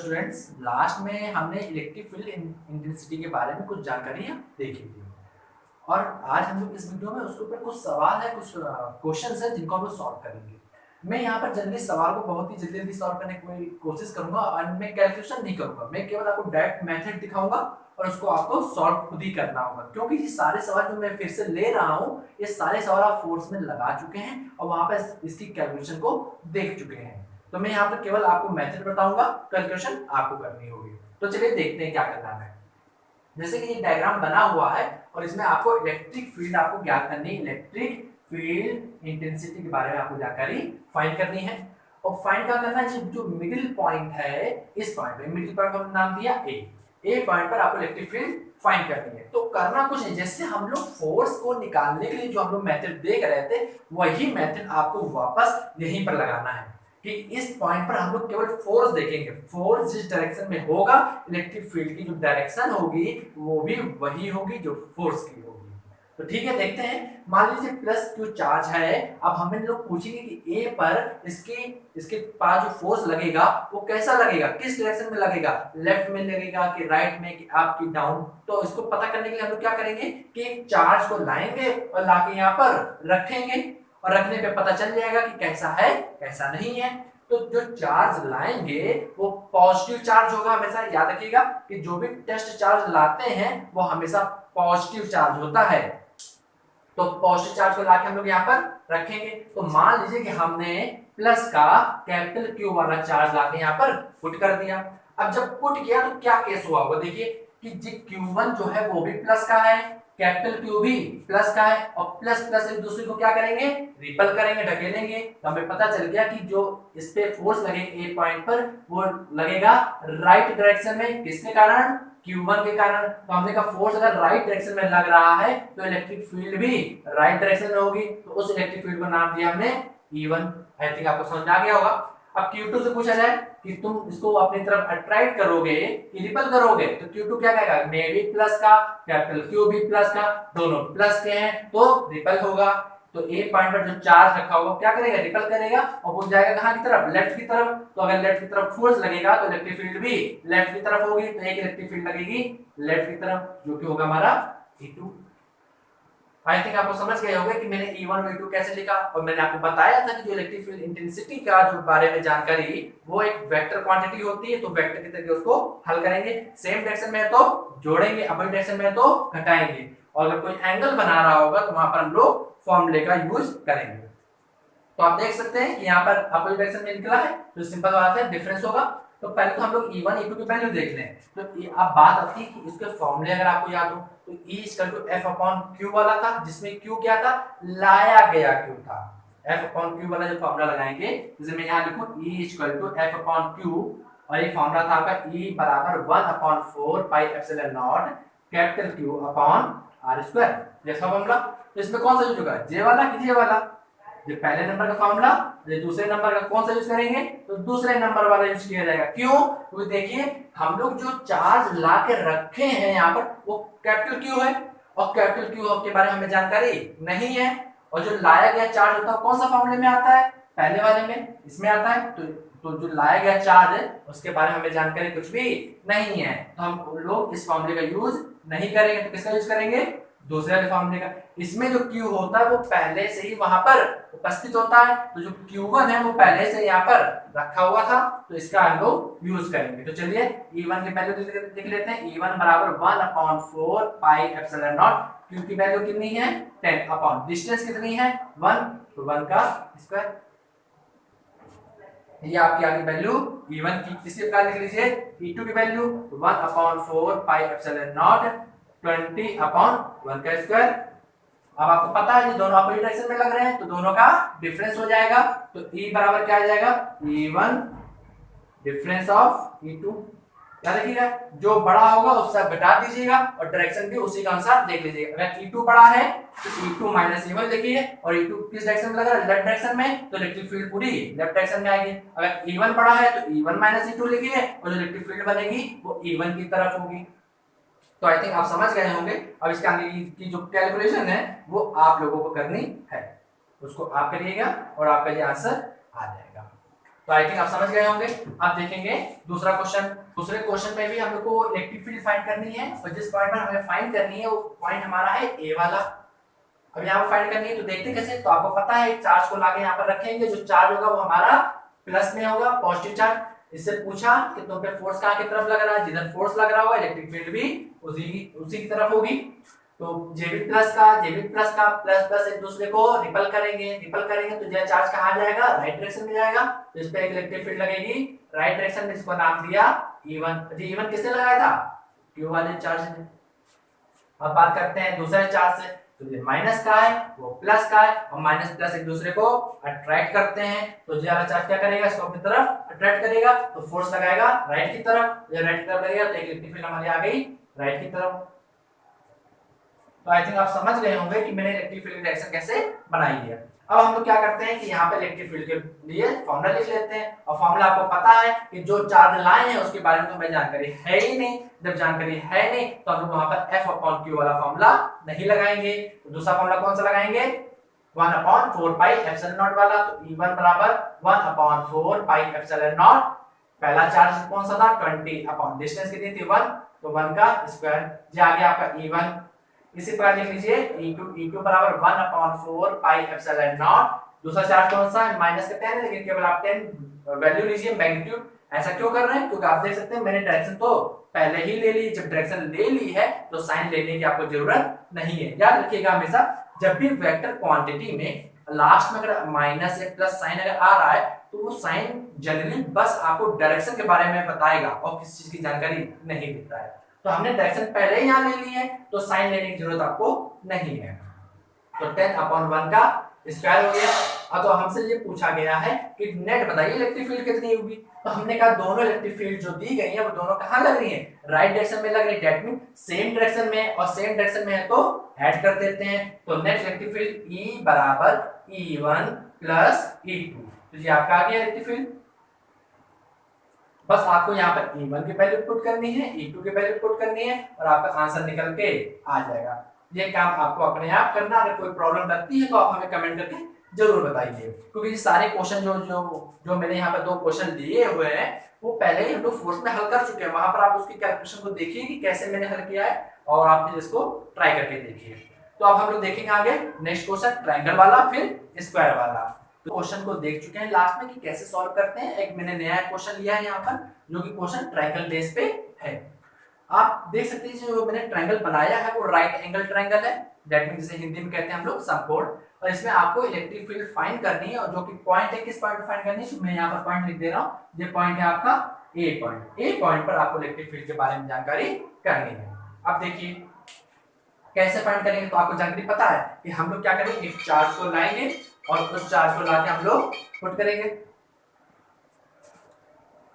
Students, last में हमने electric field intensity के बारे में कुछ जानकारियां देखी थी और आज हम लोग इस वीडियो में उसके ऊपर कुछ सवाल है, कुछ क्वेश्चंस है जिनको हम लोग सॉल्व करेंगे। मैं यहाँ पर जनरली सवाल को बहुत ही जल्दी जल्दी सॉल्व करने की कोशिश करूंगा और मैं कैलकुलेशन नहीं करूंगा। मैं केवल आपको डायरेक्ट मेथड दिखाऊंगा और उसको आपको सॉल्व खुद ही करना होगा, क्योंकि ये सारे सवाल जो मैं फिर से ले रहा हूँ ये सारे सवाल आप फोर्स में लगा चुके हैं और वहां पर इसकी कैलकुलेशन को देख चुके हैं। तो मैं यहाँ पर केवल आपको मेथड बताऊंगा, कैलकुलेशन आपको करनी होगी। तो चलिए देखते हैं क्या करना है। जैसे कि ये डायग्राम बना हुआ है और इसमें आपको इलेक्ट्रिक फील्ड आपको ज्ञात करनी है, इलेक्ट्रिक फील्ड इंटेंसिटी के बारे में आपको जानकारी फाइंड करनी है। और फाइंड क्या करना है, जो मिडिल पॉइंट है इस पॉइंट पे, मिडिल पॉइंट का नाम दिया ए पॉइंट पर आपको इलेक्ट्रिक फील्ड फाइंड करनी है। तो करना कुछ नहीं, जैसे हम लोग फोर्स को निकालने के लिए जो हम लोग मेथड देख रहे थे वही मेथड आपको वापस यहीं पर लगाना है कि इस पॉइंट पर हम लोग केवल फोर्स देखेंगे। फोर्स जिस डायरेक्शन में होगा इलेक्ट्रिक फील्ड की जो डायरेक्शन होगी वो भी वही होगी जो फोर्स की होगी। तो ठीक है, देखते हैं। मान लीजिए प्लस क्यू चार्ज है। अब हमें लोग पूछेंगे कि ए पर इसके पास जो फोर्स लगेगा वो कैसा लगेगा, किस डायरेक्शन में लगेगा, लेफ्ट में लगेगा कि राइट में कि अप कि डाउन। तो इसको पता करने के लिए हम लोग क्या करेंगे कि एक चार्ज को लाएंगे और लाके यहाँ पर रखेंगे और रखने पे पता चल जाएगा कि कैसा है कैसा नहीं है। तो जो चार्ज लाएंगे वो पॉजिटिव चार्ज होगा। हमेशा याद रखिएगा कि जो भी टेस्ट चार्ज लाते हैं वो हमेशा पॉजिटिव चार्ज होता है। तो पॉजिटिव चार्ज को लाके हम लोग यहाँ पर रखेंगे। तो मान लीजिए कि हमने प्लस का कैपिटल क्यू वाला चार्ज लाके यहाँ पर पुट कर दिया। अब जब पुट किया तो क्या केस हुआ होगा, देखिए कि Q1 जो है वो भी प्लस का है, कैपिटल Q भी प्लस का है और प्लस प्लस एक दूसरे को क्या करेंगे, रिपल करेंगे, ढकेलेंगे। तो हमें पता चल गया कि जो इस पे फोर्स लगेगा ए पॉइंट पर वो लगेगा राइट डायरेक्शन में। किसके कारण, Q1 के कारण। तो हमने कहा फोर्स अगर राइट डायरेक्शन में लग रहा है तो इलेक्ट्रिक फील्ड भी राइट डायरेक्शन में होगी। तो उस इलेक्ट्रिक फील्ड को नाम दिया हमने E1। आई थिंक आपको समझ आ गया होगा। अब Q2 से पूछा जाए कि तुम इसको अपनी तरफ अट्रैक्ट करोगे कि रिपल करोगे, तो Q2 क्या कहेगा, मैं भी प्लस का, कैपिटल Q भी प्लस का, दोनों प्लस के हैं तो रिपल होगा। तो ए पॉइंट पर जो चार्ज रखा होगा क्या करेगा, रिपल करेगा और वो जाएगा कहां की तरफ, लेफ्ट की तरफ। तो अगर लेफ्ट की तरफ फोर्स लगेगा तो इलेक्ट्रिक फील्ड भी लेफ्ट की तरफ होगी। तो एक इलेक्ट्रिक फील्ड लगेगी लेफ्ट की तरफ जो कि होगा हमारा E2। आई थिंक आपको समझ गए होंगे कि मैंने E1 और E2 कैसे लिखा। और मैंने आपको बताया था कि जो इलेक्ट्रिक फील्ड इंटेंसिटी का जो बारे में जानकारी वो एक वेक्टर क्वांटिटी होती है। तो वेक्टर के तरीके उसको हल करेंगे। सेम डायरेक्शन में है तो जोड़ेंगे, अपोजिट डायरेक्शन में है तो घटाएंगे। और अगर कोई एंगल बना रहा होगा तो वहां पर हम लोग फॉर्मूले का यूज करेंगे। तो आप देख सकते हैं कि यहाँ पर अपोजिट डायरेक्शन में निकला है तो सिंपल बात है, डिफरेंस होगा। तो पहले तो हम लोग E1 E2 की वैल्यू देख लें। तो अब बात आती है कि इसके फॉर्मूले अगर आपको याद हो तो E F/Q वाला था, जिसमें Q क्या था, लाया गया Q था। F/Q वाला जो फॉर्मूला लगाएंगे, जैसे मैं यहाँ लिखूं E F/Q और ये फॉर्मूला था आपका E बराबर 1/4 pi epsilon not capital Q upon R square. जैसा फॉर्मूला, तो इसमें कौन सा यूज होगा, J वाला कि J वाला। जो पहले नंबर का फॉर्मूला, जो दूसरे नंबर का कौन सा यूज करेंगे, तो दूसरे नंबर वाला यूज किया जाएगा। क्यों, क्योंकि देखिए हम लोग जो चार्ज ला के रखे हैं यहाँ पर वो कैपिटल Q है और कैपिटल Q के बारे में हमें जानकारी नहीं है। और जो लाया गया चार्ज होता है कौन सा फॉर्मूले में आता है, पहले वाले में, इसमें आता है। तो जो लाया गया चार्ज है उसके बारे में हमें जानकारी कुछ भी नहीं है। तो हम लोग इस फॉर्मूले का यूज नहीं करेंगे। तो किसका यूज करेंगे, दूसरे वाले फॉर्मूले का। इसमें जो Q होता है वो पहले से ही वहां पर उपस्थित होता है। तो जो Q1 है वो पहले से यहाँ पर रखा हुआ था, तो इसका हम लोग यूज करेंगे। तो चलिए E1 की वैल्यू लिख लेते हैं। E1 बराबर 1/4 पाई एप्सिलॉन नॉट। Q की वैल्यू कितनी है, 10 अपॉन डिस्टेंस कितनी है 1, तो 1 का स्क्वायर। ये आपकी आ गई वैल्यू E1 की। इसी प्रकार लिख लीजिए E2 की वैल्यू 1/4 पाई एप्सिलॉन नॉट 20/1 का स्क्वायर। अब आपको पता है ये दोनों अपोजिट डायरेक्शन में लग रहे हैं तो दोनों का डिफरेंस हो जाएगा। तो E बराबर क्या आ जाएगा, E1 डिफरेंस ऑफ E2। याद रखिएगा जो बड़ा होगा उससे घटा दीजिएगा और डायरेक्शन भी उसी के अनुसार देख लीजिएगा। अगर E2 बड़ा है तो E2 माइनस E1 लिखिए। और E2 किस डायरेक्शन में लग रहा है, लेफ्ट डायरेक्शन में, तो इलेक्ट्रिक फील्ड पूरी लेफ्ट डायरेक्शन में आएगी। अगर E1 बड़ा है तो E1 माइनस E2 लिखिए और जो इलेक्ट्रिक फील्ड बनेगी वो E1 की तरफ होगी। तो आई थिंक आप समझ गए होंगे। अब इसके आगे की जो कैलकुलेशन है वो आप लोगों को करनी है, उसको आप करिएगा और आपका ये आंसर आ जाएगा। तो आई थिंक आप समझ गए होंगे। अब देखेंगे दूसरा क्वेश्चन। दूसरे क्वेश्चन में भी हम लोग को इलेक्ट्रिक फील्ड फाइंड करनी है, और जिस पॉइंट पर हमें फाइंड करनी है वो पॉइंट हमारा है ए वाला। अब यहाँ पर फाइंड करनी है तो देखते कैसे। तो आपको पता है चार्ज को लाके यहाँ पर रखेंगे, जो चार्ज होगा वो हमारा प्लस में होगा, पॉजिटिव चार्ज। इससे पूछा कि तुम पे फोर्स कहाँ की तरफ लग रहा है, जिधर फोर्स लग रहा होगा इलेक्ट्रिक फील्ड भी उसी की तरफ होगी। तो जेबी प्लस का प्लस प्लस एक दूसरे को रिपल करेंगे तो यह चार्ज कहाँ जाएगा, राइट डायरेक्शन में जाएगा। तो इस पे एक इलेक्ट्रिक फील्ड लगेगी राइट डायरेक्शन में, इसको नाम दिया E1। E1 किसने लगाया था, क्यू वाले चार्ज ने। अब बात करते हैं दूसरे चार्ज से। तो ये माइनस का है वो प्लस का है, और माइनस प्लस एक दूसरे को अट्रैक्ट करते हैं। तो ये वाला चार्ज क्या करेगा, इसको अपनी तरफ अट्रैक्ट करेगा, तो फोर्स लगाएगा राइट की तरफ। ये राइट की तरफ लगेगा तो एक इलेक्ट्रिक फील्ड हमारी आ गई राइट की तरफ। तो आई थिंक आप समझ गए होंगे कि मैंने इलेक्ट्रिक फील्ड डायरेक्शन कैसे बनाई है। अब हम लोग क्या करते हैं कि यहाँ पे इलेक्ट्रिक फील्ड के लिए फॉर्मूला लिख लेते हैं। और फॉर्मूला आपको पता है कि जो चार्ज लाए हैं उसके बारे में तो हमें जानकारी है ही नहीं। जब जानकारी है नहीं तो हम लोग वहां पर F/Q वाला फॉर्मूला नहीं लगाएंगे। तो दूसरा फॉर्मूला कौन सा लगाएंगे, 1/4 पाई एप्सिलॉन नॉट वाला। तो E1 बराबर 1/4 पाई एप्सिलॉन नॉट। पहला चार्ज कौन सा था, 20 अपॉन डिस्टेंस कितनी थी 1, तो 1 का स्क्वायर। ये आ गया आपका E1। इसी प्रकार लिख लीजिए E2 बराबर 1/4 पाई एप्सिलॉन नॉट। दूसरा चार्ज कौन सा है, माइनस का 10 है, लेकिन केवल आप 10 वैल्यू लीजिए मैग्नीट्यूड। ऐसा क्यों कर रहे हैं, क्योंकि आप देख सकते हैं मैंने डायरेक्शन तो पहले ही ले ली। जब डायरेक्शन ले ली है तो साइन लेने की आपको जरूरत नहीं है। याद रखिएगा हमेशा जब भी वेक्टर क्वांटिटी में लास्ट में अगर माइनस या प्लस साइन अगर आ रहा है तो वो साइन जनरली बस आपको डायरेक्शन के बारे में बताएगा और किसी चीज की जानकारी नहीं देता है। तो हमने डायरेक्शन पहले ही यहाँ ले ली है तो साइन लेने की जरूरत आपको नहीं है। तो 10/1 का स्क्वायर हो गया। अब तो हमसे ये पूछा गया है कि नेट बताइए इलेक्ट्रिक फील्ड कितनी होगी। तो हमने कहा दोनों इलेक्ट्रिक फील्ड जो दी गई है वो दोनों कहाँ लग रही है, राइट डायरेक्शन में लग रही है। दैट मीन सेम डायरेक्शन में, और सेम डायरेक्शन में है तो ऐड कर देते हैं। तो नेट इलेक्ट्रिक फील्ड E बराबर E1 प्लस E2। तो ये आपका आ गया इलेक्ट्रिक फील्ड। बस आपको यहाँ पर E1 की वैल्यू पुट करनी है, E2 की वैल्यू पुट करनी है, और आपका आंसर निकल के आ जाएगा। ये काम आपको अपने आप करना। अगर कोई प्रॉब्लम लगती है तो आप हमें कमेंट करके जरूर बताइए, क्योंकि ये सारे क्वेश्चन जो मैंने यहाँ पर 2 क्वेश्चन दिए हुए हैं वो पहले ही हम लोग फोर्स में हल कर चुके हैं। वहां पर आप उसकी कैलकुलेशन को देखिए कि कैसे मैंने हल किया है, और आप इसको ट्राई करके देखिए। तो अब हम लोग देखेंगे आगे नेक्स्ट क्वेश्चन, ट्रायंगल वाला फिर स्क्वायर वाला। तो क्वेश्चन को देख चुके हैं लास्ट में कि कैसे सॉल्व करते हैं। एक मैंने नया क्वेश्चन लिया है यहाँ पर जो कि क्वेश्चन ट्रायंगल बेस पे है। आप देख सकते हैं जो मैंने ट्रायंगल बनाया है वो राइट एंगल ट्रायंगल है। दैट मीन जिसे हिंदी में कहते हैं हम लोग समकोण। और इसमें आपको इलेक्ट्रिक फील्ड फाइंड करनी है, और जो कि पॉइंट है किस पॉइंट पर फाइंड करनी है, तो मैं यहाँ पर पॉइंट लिख दे रहा हूँ। ये पॉइंट है आपका ए पॉइंट। ए पॉइंट पर आपको इलेक्ट्रिक फील्ड के बारे में जानकारी करनी है। अब देखिए कैसे फाइंड करेंगे। तो आपको जानकारी पता है कि हम लोग क्या करेंगे, एक चार्ज को लाएंगे और उस चार्ज को लाके हम लोग पुट करेंगे।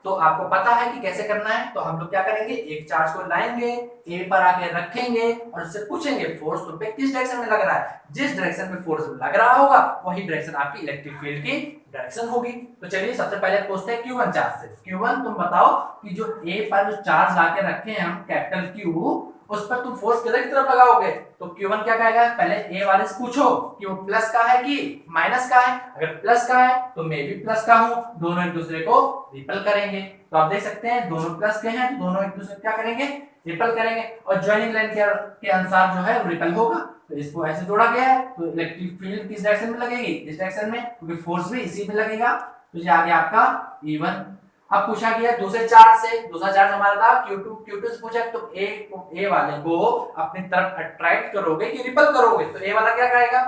तो आपको पता है कि कैसे करना है। तो हम लोग क्या करेंगे, एक चार्ज को लाएंगे, ए पर आके रखेंगे और उससे पूछेंगे फोर्स तुम पे किस डायरेक्शन में लग रहा है। जिस डायरेक्शन में फोर्स लग रहा होगा वही डायरेक्शन आपकी इलेक्ट्रिक फील्ड की डायरेक्शन होगी। तो चलिए सबसे पहले पूछते हैं Q1 चार्ज से। Q1 तुम बताओ कि जो ए पर जो चार्ज लाके रखे हैं हम कैपिटल Q, उस पर तुम फोर्स किधर की तरफ लगाओगे। तो Q1 क्या कहेगा, पहले ए वाले से पूछो कि वो प्लस का है कि माइनस का है। अगर प्लस का है तो मैं भी प्लस का हूं, दोनों एक दूसरे को रिपल करेंगे। तो आप देख सकते हैं दोनों प्लस के हैं तो दोनों एक दूसरे को क्या करेंगे, रिपल करेंगे। और ज्वाइनिंग लाइन के अनुसार जो है वो रिपल होगा। तो इसको ऐसे जोड़ा गया है तो इलेक्ट्रिक फील्ड किस डायरेक्शन में लगेगी, इस डायरेक्शन में, क्योंकि फोर्स भी इसी में लगेगा। तो ये आ गया आपका E1। अब पूछा गया दूसरे चार्ज से। दूसरा चार्ज हमारा था Q2 से पूछा तो ए वाले को अपनी तरफ अट्रैक्ट करोगे कि रिपल करोगे। तो ए वाला क्या कहेगा,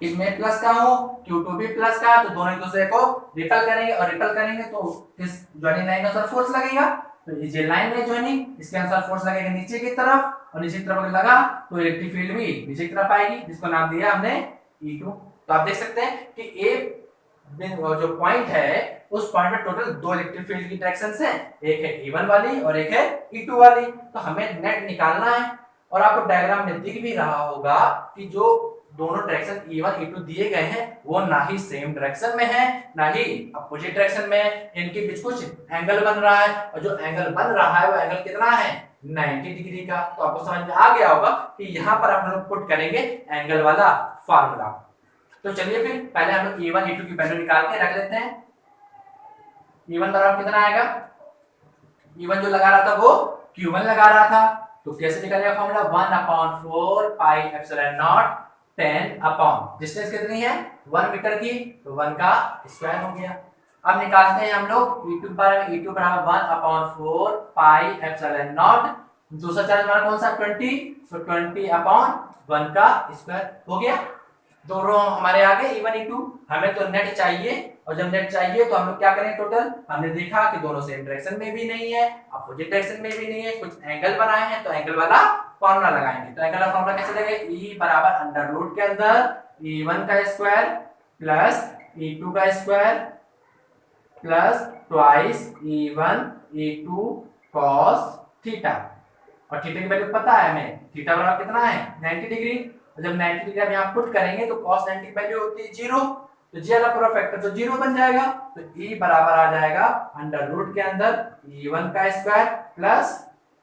इसमें प्लस का हूं, Q2 भी प्लस का, तो दोनों एक दूसरे को रिपल करेंगे, और रिपल करेंगे तो इस ज्वाइनिंग लाइन के अनुसार फोर्स लगेगा। तो ये लाइन में ज्वाइनिंग, इसके अनुसार फोर्स लगेगा नीचे की तरफ, और नीचे की तरफ अगर लगा तो इलेक्ट्रिक फील्ड भी नीचे की तरफ आएगी, जिसको नाम दिया हमने E2। तो आप देख सकते हैं कि ए जो पॉइंट है उस पॉइंट में टोटल 2 इलेक्ट्रिक फील्ड की डायरेक्शंस हैं, एक है E1 वाली और एक है E2 वाली। तो हमें नेट निकालना है। और आपको डायग्राम में दिख भी रहा होगा कि जो दोनों डायरेक्शन E1 E2 दिए गए हैं वो ना ही सेम डायरेक्शन में है ना ही अपोजिट डायरेक्शन में है। इनके बीच कुछ एंगल बन रहा है, और जो एंगल बन रहा है वो एंगल कितना है, 90 डिग्री का। तो आपको समझ में आ गया होगा कि यहाँ पर हम लोग पुट करेंगे एंगल वाला फार्मूला। तो चलिए फिर पहले हम लोग E1 E2 की वैल्यू निकाल के रख लेते हैं। E1 बराबर कितना आएगा, E1 जो लगा रहा था वो Q1 लगा रहा था, तो कैसे निकलेगा formula 1/4 pi epsilon not 10 upon distance कितनी है 1 मीटर की, तो 1 का स्क्वायर हो गया। अब निकालते हैं हम लोग E2 बराबर, E2 बराबर 1/4 पाई एप्सिलॉन नॉट, दूसरा चार्ज हमारा कौन सा 20, तो 20 अपॉन 1 का स्क्वायर हो गया। दोनों हमारे आ गए E1 E2। हमें तो नेट चाहिए, और जब नेट चाहिए तो हम लोग क्या करें, टोटल हमने देखा कि दोनों सेम डायरेक्शन में भी नहीं है, अपोजिट डायरेक्शन में भी नहीं है, कुछ एंगल बनाए हैं तो एंगल वाला फॉर्मूला लगाएंगे। तो एंगल वाला फॉर्मूला कैसे लगेगा, E बराबर अंडर रूट के अंदर E1 का स्क्वायर प्लस E2 का square plus twice E1 E2 cos theta, और थीटा की वैल्यू पता है हमें, थीटा बराबर कितना है 90 डिग्री, तो जब 90 डिग्री आप यहाँ पुट करेंगे तो cos 90 की वैल्यू होती है 0, तो जी वाला पूरा फैक्टर तो 0 बन जाएगा, तो E बराबर आ जाएगा अंडर रूट के अंदर E1 का स्क्वायर प्लस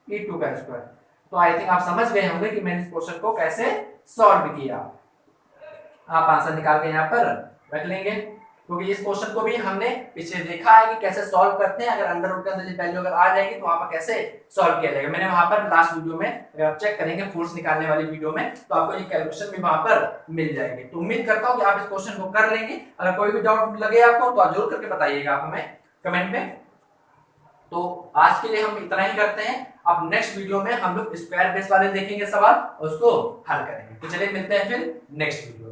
E2 का स्क्वायर। तो आई थिंक आप समझ गए होंगे कि मैंने इस क्वेश्चन को कैसे सॉल्व किया। आप आंसर निकाल के यहाँ पर रख लेंगे, क्योंकि इस क्वेश्चन को भी हमने पीछे देखा है कि कैसे सॉल्व करते हैं, अगर अंडर रूट के अंदर वैल्यू अगर आ जाएगी तो वहां पर कैसे सॉल्व किया जाएगा। मैंने वहां पर लास्ट वीडियो में अगर आप चेक करेंगे फोर्स निकालने वाली वीडियो में, तो आपको ये कैलकुलेशन भी वहां पर मिल जाएगी। तो उम्मीद करता हूं कि आप इस क्वेश्चन को कर लेंगे। अगर कोई भी डाउट लगे आपको तो आप जरूर करके बताइएगा आप हमें कमेंट में। तो आज के लिए हम इतना ही करते हैं, अब नेक्स्ट वीडियो में हम लोग स्क्वायर बेस वाले देखेंगे सवाल और उसको हल करेंगे। तो चलिए मिलते हैं फिर नेक्स्ट वीडियो।